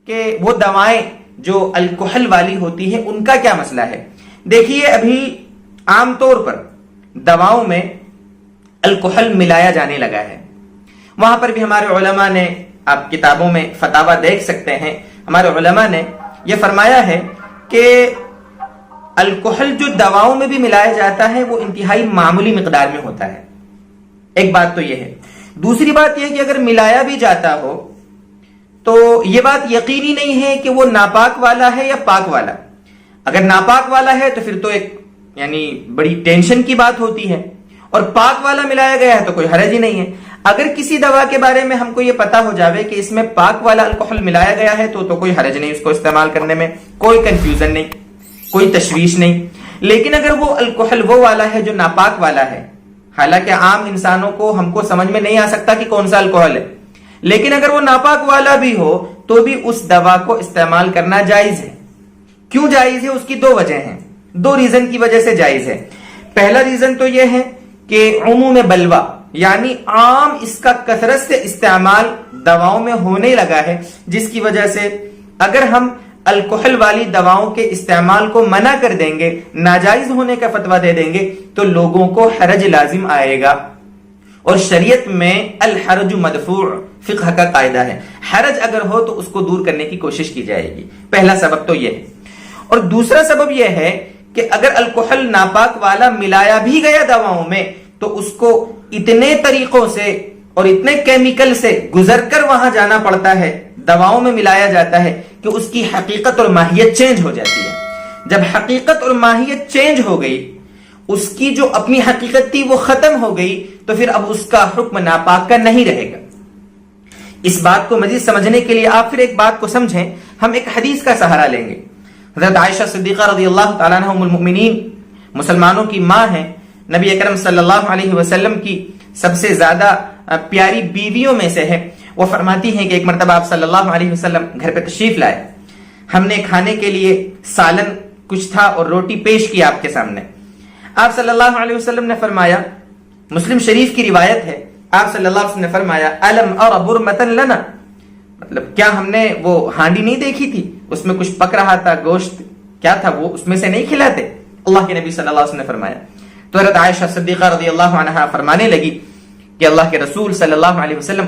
کہ وہ دوائیں جو الکحل والی ہوتی ہیں ان کا کیا مسئلہ ہے. دیکھیے ابھی عام طور پر دواؤں میں الکحل ملایا جانے لگا ہے. وہاں پر بھی ہمارے علماء نے، آپ کتابوں میں فتاوی دیکھ سکتے ہیں، ہمارے علماء نے یہ فرمایا ہے کہ الکحل جو دواؤں میں بھی ملایا جاتا ہے وہ انتہائی معمولی مقدار میں ہوتا ہے. ایک بات تو یہ ہے. دوسری بات یہ کہ اگر ملایا بھی جاتا ہو تو یہ بات یقینی نہیں ہے کہ وہ ناپاک والا ہے یا پاک والا. اگر ناپاک والا ہے تو پھر تو ایک یعنی بڑی ٹینشن کی بات ہوتی ہے، اور پاک والا ملایا گیا ہے تو کوئی حرج ہی نہیں ہے. اگر کسی دوا کے بارے میں ہم کو یہ پتا ہو جاوے کہ اس میں پاک والا الکحل ملایا گیا ہے تو کوئی حرج نہیں، اس کو استعمال کرنے میں کوئی کنفیوژن نہیں، کوئی تشویش نہیں. لیکن اگر وہ الکحل وہ والا ہے جو ناپاک والا ہے، حالانکہ عام انسانوں کو ہم کو سمجھ میں نہیں آ سکتا کہ کون سا الکحل ہے، لیکن اگر وہ ناپاک والا بھی ہو تو بھی اس دوا کو استعمال کرنا جائز ہے. کیوں جائز ہے؟ اس کی دو وجہ ہیں، دو ریزن کی وجہ سے جائز ہے. پہلا ریزن تو یہ ہے کہ عموم بلوا، یعنی عام اس کا کثرت سے استعمال دواؤں میں ہونے لگا ہے، جس کی وجہ سے اگر ہم الکحل والی دواؤں کے استعمال کو منع کر دیں گے، ناجائز ہونے کا فتویٰ دے دیں گے تو لوگوں کو حرج لازم آئے گا. اور شریعت میں الحرج مدفوع فقہ کا قاعدہ ہے، حرج اگر ہو تو اس کو دور کرنے کی کوشش کی جائے گی. پہلا سبب تو یہ ہے. اور دوسرا سبب یہ ہے کہ اگر الکحل ناپاک والا ملایا بھی گیا دواؤں میں تو اس کو اتنے طریقوں سے اور اتنے کیمیکل سے گزر کر وہاں جانا پڑتا ہے، دواؤں میں ملایا جاتا ہے کہ اس کی حقیقت اور ماہیت چینج ہو جاتی ہے. جب حقیقت اور ماہیت چینج ہو گئی، اس کی جو اپنی حقیقت تھی وہ ختم ہو گئی، تو پھر اب اس کا حکم ناپاک کا نہیں رہے گا. اس بات کو مزید سمجھنے کے لیے آپ پھر ایک بات کو سمجھیں. ہم ایک حدیث کا سہارا لیں گے. حضرت عائشہ صدیقہ رضی اللہ تعالیٰ عنہ ام المؤمنین، مسلمانوں کی ماں ہیں، نبی اکرم صلی اللہ علیہ وسلم کی سب سے زیادہ پیاری بیویوں میں سے ہے. وہ فرماتی ہیں کہ ایک مرتبہ آپ صلی اللہ علیہ وسلم گھر پہ تشریف لائے. ہم نے کھانے کے لیے سالن کچھ تھا اور روٹی پیش کی آپ کے سامنے. آپ صلی اللہ علیہ وسلم نے فرمایا، مسلم شریف کی روایت ہے، آپ صلی اللہ علیہ وسلم نے فرمایا الم ار برمتا لنا، مطلب کیا ہم نے وہ ہانڈی نہیں دیکھی تھی، اس میں کچھ پک رہا تھا، گوشت کیا تھا، وہ اس میں سے نہیں کھلاتے؟ اللہ کے نبی صلی اللہ علیہ وسلم نے فرمایا. تو حضرت عائشہ صدیقہ رضی اللہ عنہا فرمانے لگی کہ اللہ کے رسول صلی اللہ علیہ وسلم،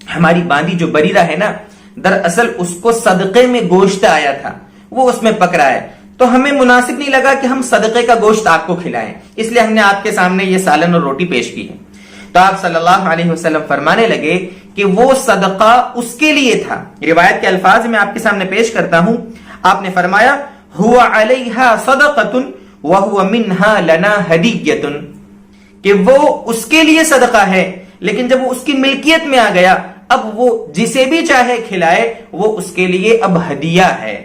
ہماری باندی جو بریرہ ہے نا، دراصل اس کو صدقے میں گوشت آیا تھا، وہ اس میں پک رہا ہے، تو ہمیں مناسب نہیں لگا کہ ہم صدقے کا گوشت آپ کو کھلائیں، اس لیے ہم نے آپ کے سامنے یہ سالن اور روٹی پیش کی ہے. تو آپ صلی اللہ علیہ وسلم فرمانے لگے کہ وہ صدقہ اس کے لیے تھا. روایت کے الفاظ میں آپ کے سامنے پیش کرتا ہوں. آپ نے فرمایا هو علیہا صدقۃ وہو منہا لنا ہدیۃ، کہ وہ اس کے لیے صدقہ ہے، لیکن جب وہ اس کی ملکیت میں آ گیا، اب وہ جسے بھی چاہے کھلائے، وہ اس کے لیے اب ہدیہ ہے.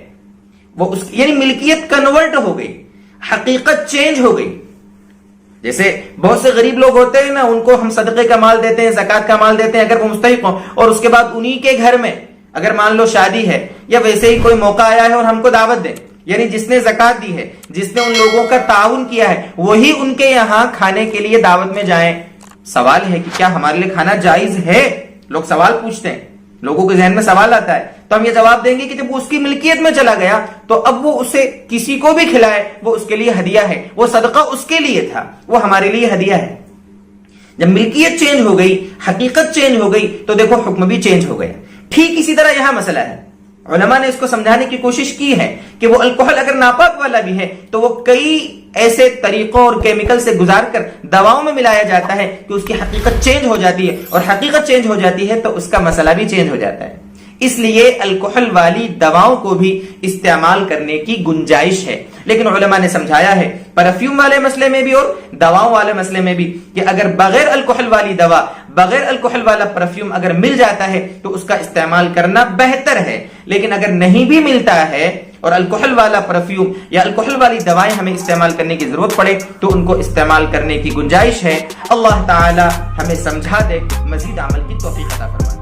وہ اس یعنی ملکیت کنورٹ ہو گئی، حقیقت چینج ہو گئی. جیسے بہت سے غریب لوگ ہوتے ہیں نا، ان کو ہم صدقے کا مال دیتے ہیں، زکوٰۃ کا مال دیتے ہیں اگر وہ مستحق ہوں، اور اس کے بعد انہی کے گھر میں اگر مان لو شادی ہے یا ویسے ہی کوئی موقع آیا ہے اور ہم کو دعوت دیں، یعنی جس نے زکوٰۃ دی ہے، جس نے ان لوگوں کا تعاون کیا ہے، وہی ان کے یہاں کھانے کے لیے دعوت میں جائیں. سوال ہے کہ کیا ہمارے لیے کھانا جائز ہے؟ لوگ سوال پوچھتے ہیں، لوگوں کے ذہن میں سوال آتا ہے. تو ہم یہ جواب دیں گے کہ جب وہ اس کی ملکیت میں چلا گیا تو اب وہ اسے کسی کو بھی کھلائے، وہ اس کے لیے ہدیہ ہے. وہ صدقہ اس کے لیے تھا، وہ ہمارے لیے ہدیہ ہے. جب ملکیت چینج ہو گئی، حقیقت چینج ہو گئی، تو دیکھو حکم بھی چینج ہو گیا. ٹھیک اسی طرح یہاں مسئلہ ہے. علماء نے اس کو سمجھانے کی کوشش کی ہے کہ وہ الکحل اگر ناپاک والا بھی ہے تو وہ کئی ایسے طریقوں اور کیمیکل سے گزار کر دواؤں میں ملایا جاتا ہے کہ اس کی حقیقت چینج ہو جاتی ہے، اور حقیقت چینج ہو جاتی ہے تو اس کا مسئلہ بھی چینج ہو جاتا ہے. اس لیے الکحل والی دواؤں کو بھی استعمال کرنے کی گنجائش ہے. لیکن علماء نے سمجھایا ہے پرفیوم والے مسئلے میں بھی اور دواؤں والے مسئلے میں بھی کہ اگر بغیر الکحل والی دوا، بغیر الکحل والا پرفیوم اگر مل جاتا ہے تو اس کا استعمال کرنا بہتر ہے. لیکن اگر نہیں بھی ملتا ہے اور الکحل والا پرفیوم یا الکحل والی دوائیں ہمیں استعمال کرنے کی ضرورت پڑے تو ان کو استعمال کرنے کی گنجائش ہے. اللہ تعالی ہمیں سمجھا دے، مزید عمل کی توفیق عطا فرمائے.